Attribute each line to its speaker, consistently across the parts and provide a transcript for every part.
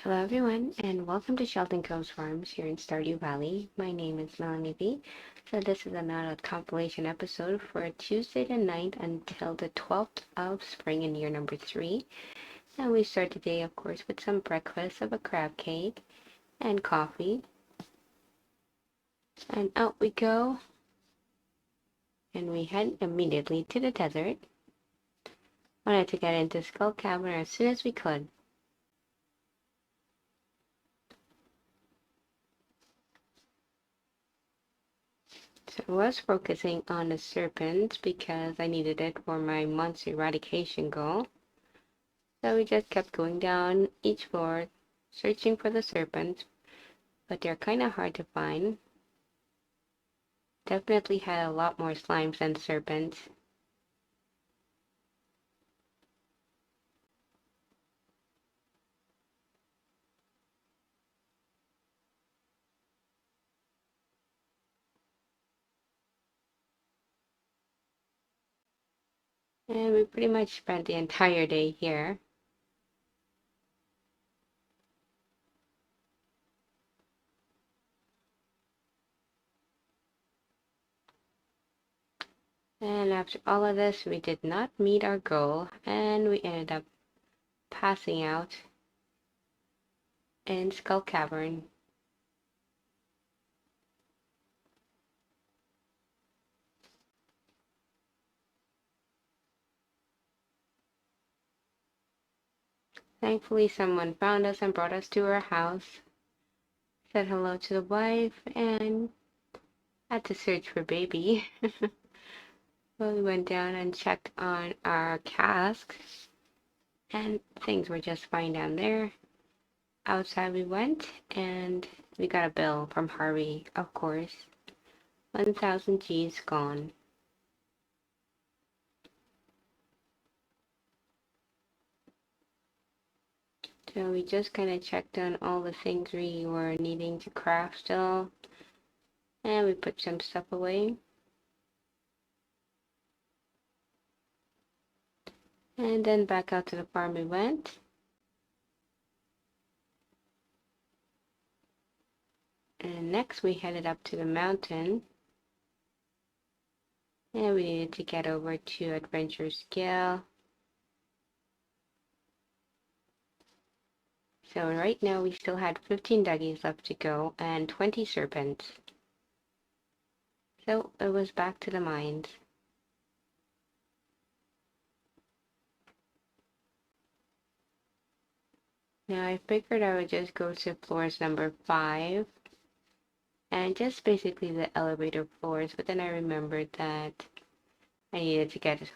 Speaker 1: Hello everyone and welcome to Shelton Coves Farms here in Stardew Valley. My name is Melanie B. So this is another compilation episode for Tuesday the 9th until the 12th of spring in year number 3. And we start the day of course with some breakfast of a crab cake and coffee. And out we go. And we head immediately to the desert. Wanted to get into Skull Cavern as soon as we could. So I was focusing on the serpents because I needed it for my month's eradication goal. So we just kept going down each floor, searching for the serpents, but they're kind of hard to find. Definitely had a lot more slimes than serpents. And we pretty much spent the entire day here. And after all of this, we did not meet our goal, and we ended up passing out in Skull Cavern. Thankfully, someone found us and brought us to our house, said hello to the wife, and had to search for baby. Well, we went down and checked on our casks, and things were just fine down there. Outside we went, and we got a bill from Harvey, of course. 1,000 G's gone. So we just kind of checked on all the things we were needing to craft still, and we put some stuff away. And then back out to the farm we went. And next we headed up to the mountain. And we needed to get over to Adventure Scale. So right now we still had 15 duggies left to go and 20 serpents. So it was back to the mines. Now I figured I would just go to floors number 5 and just basically the elevator floors, but then I remembered that I needed to get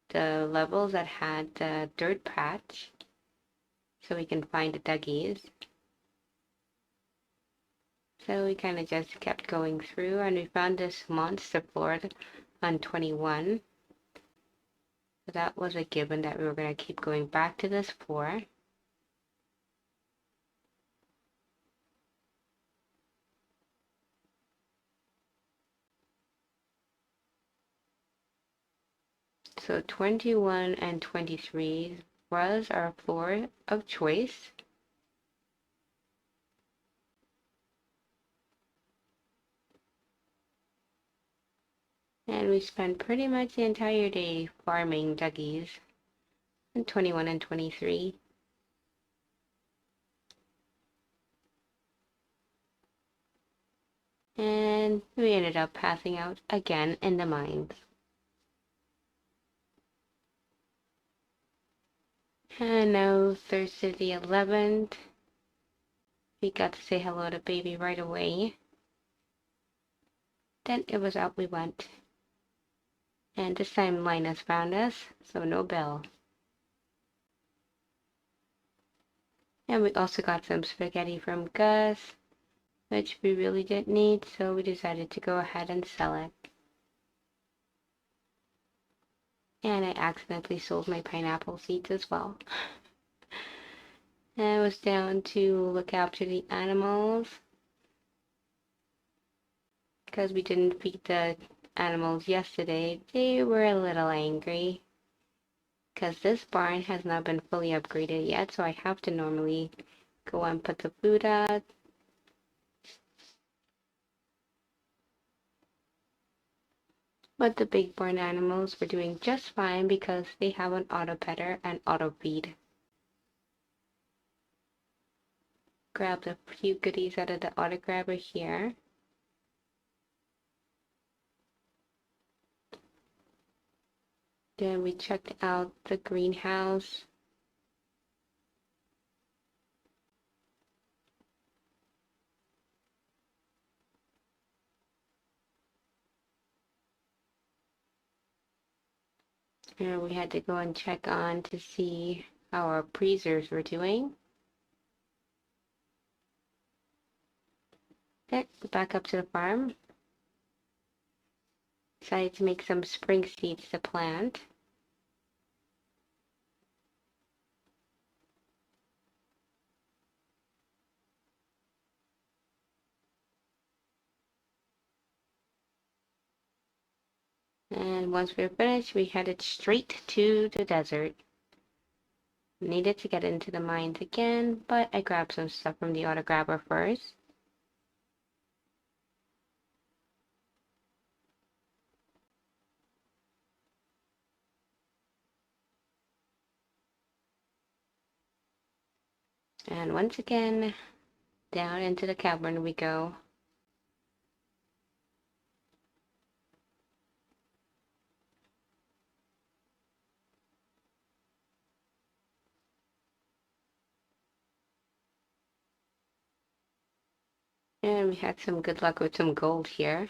Speaker 1: the levels that had the dirt patch so we can find the duggies. So we kind of just kept going through and we found this monster floor on 21. So that was a given that we were going to keep going back to this floor. So 21 and 23 was our floor of choice. And we spent pretty much the entire day farming duggies on 21 and 23. And we ended up passing out again in the mines. And now Thursday the 11th, we got to say hello to baby right away. Then it was out we went. And this time Linus found us, so no bill. And we also got some spaghetti from Gus, which we really didn't need, so we decided to go ahead and sell it. And I accidentally sold my pineapple seeds as well. And I was down to look after the animals because we didn't feed the animals yesterday. They were a little angry. because this barn has not been fully upgraded yet, so I have to normally go and put the food out. But the big barn animals were doing just fine because they have an auto petter and auto feed. Grabbed a few goodies out of the auto grabber here. Then we checked out the greenhouse. And we had to go and check on to see how our freezers were doing. Okay, back up to the farm. Decided to make some spring seeds to plant. And once we were finished, we headed straight to the desert. Needed to get into the mines again, but I grabbed some stuff from the auto grabber first. And once again, down into the cavern we go. And we had some good luck with some gold here.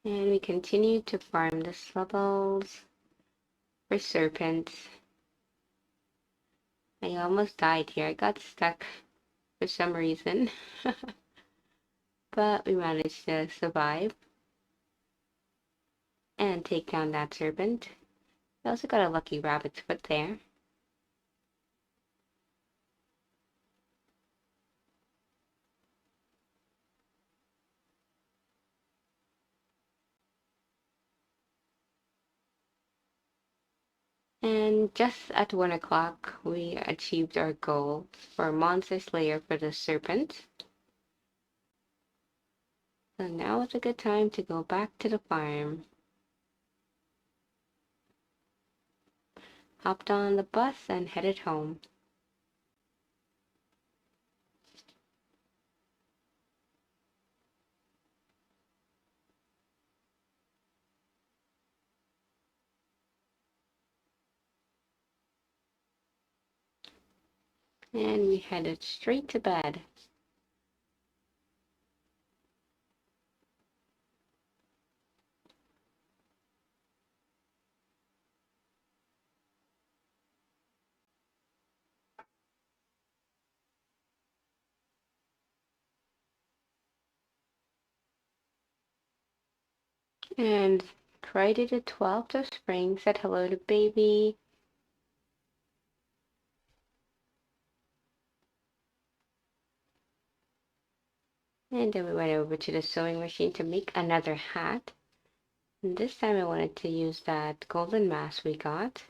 Speaker 1: And we continued to farm the levels for serpents. I almost died here. I got stuck for some reason. But we managed to survive and take down that serpent. We also got a lucky rabbit's foot there. And just at 1 o'clock, we achieved our goal for Monster Slayer for the serpent. So now is a good time to go back to the farm. Hopped on the bus and headed home. And we headed straight to bed. And Friday the 12th of spring said hello to baby. And then we went over to the sewing machine to make another hat. And this time I wanted to use that golden mask we got.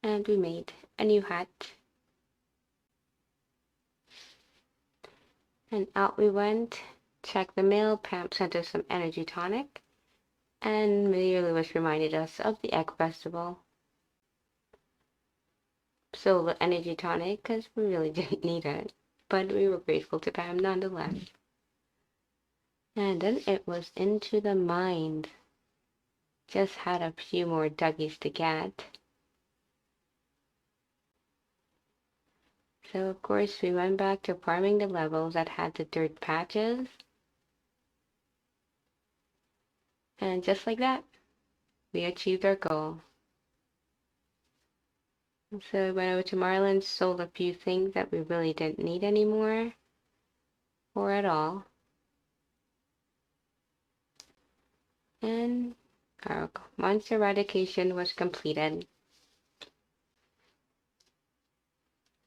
Speaker 1: And we made a new hat. And out we went, checked the mail. Pam sent us some energy tonic. And Mary Lewis reminded us of the Egg Festival. So the energy tonic, because we really didn't need it. But we were grateful to Pam nonetheless. And then it was into the mines. Just had a few more duggies to get. So of course we went back to farming the levels that had the dirt patches. And just like that, we achieved our goal. So we went over to Marlin, sold a few things that we really didn't need anymore, or at all. And Our monster eradication was completed.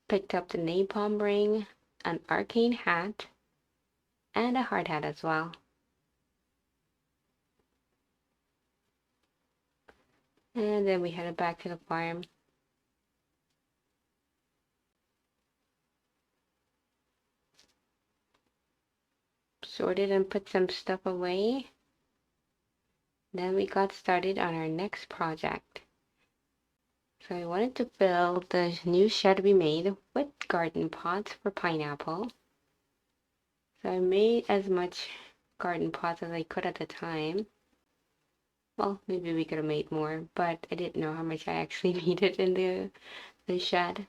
Speaker 1: Picked up the napalm ring, an arcane hat, and a hard hat as well. And then we headed back to the farm. Sorted and put some stuff away. Then we got started on our next project. So I wanted to fill the new shed we made with garden pots for pineapple. So I made as much garden pots as I could at the time. Well, maybe we could have made more, but I didn't know how much I actually needed in the shed.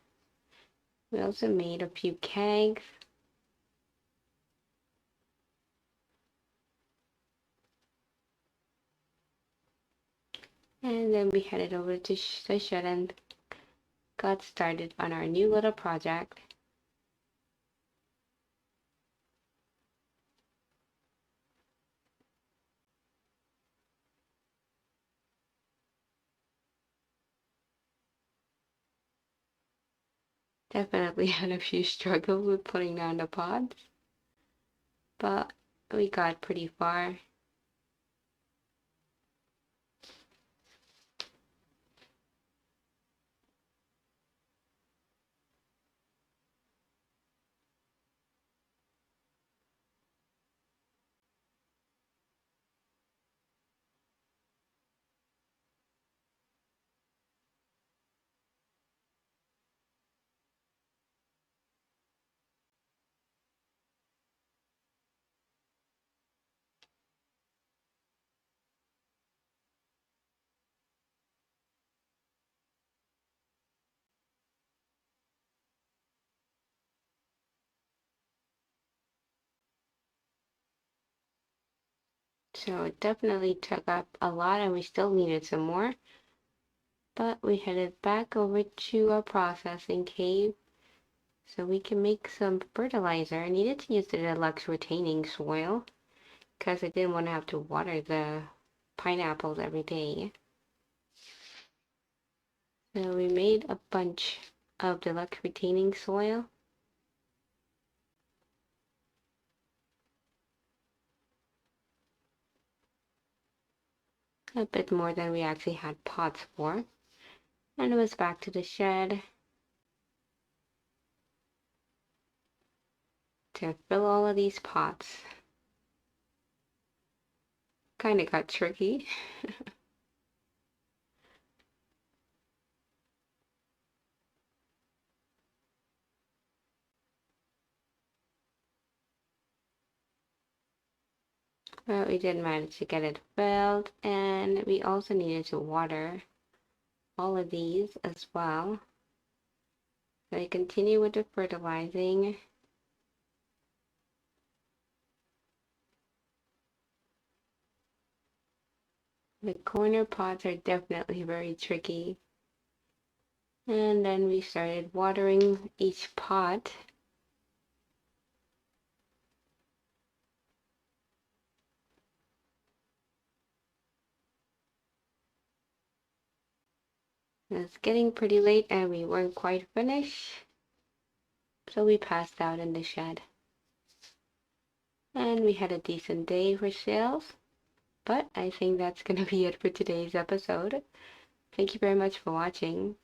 Speaker 1: We also made a few kegs. And then we headed over to the shed and got started on our new little project. Definitely had a few struggles with putting down the pots, but we got pretty far. So it definitely took up a lot and we still needed some more. But we headed back over to our processing cave so we can make some fertilizer. I needed to use the deluxe retaining soil because I didn't want to have to water the pineapples every day. So we made a bunch of deluxe retaining soil. A bit more than we actually had pots for. And it was back to the shed to fill all of these pots. Kind of got tricky. But we did manage to get it filled, and we also needed to water all of these as well. So I continue with the fertilizing. The corner pots are definitely very tricky. And then we started watering each pot. It's getting pretty late and we weren't quite finished. So we passed out in the shed. And we had a decent day for sales. But I think that's going to be it for today's episode. Thank you very much for watching.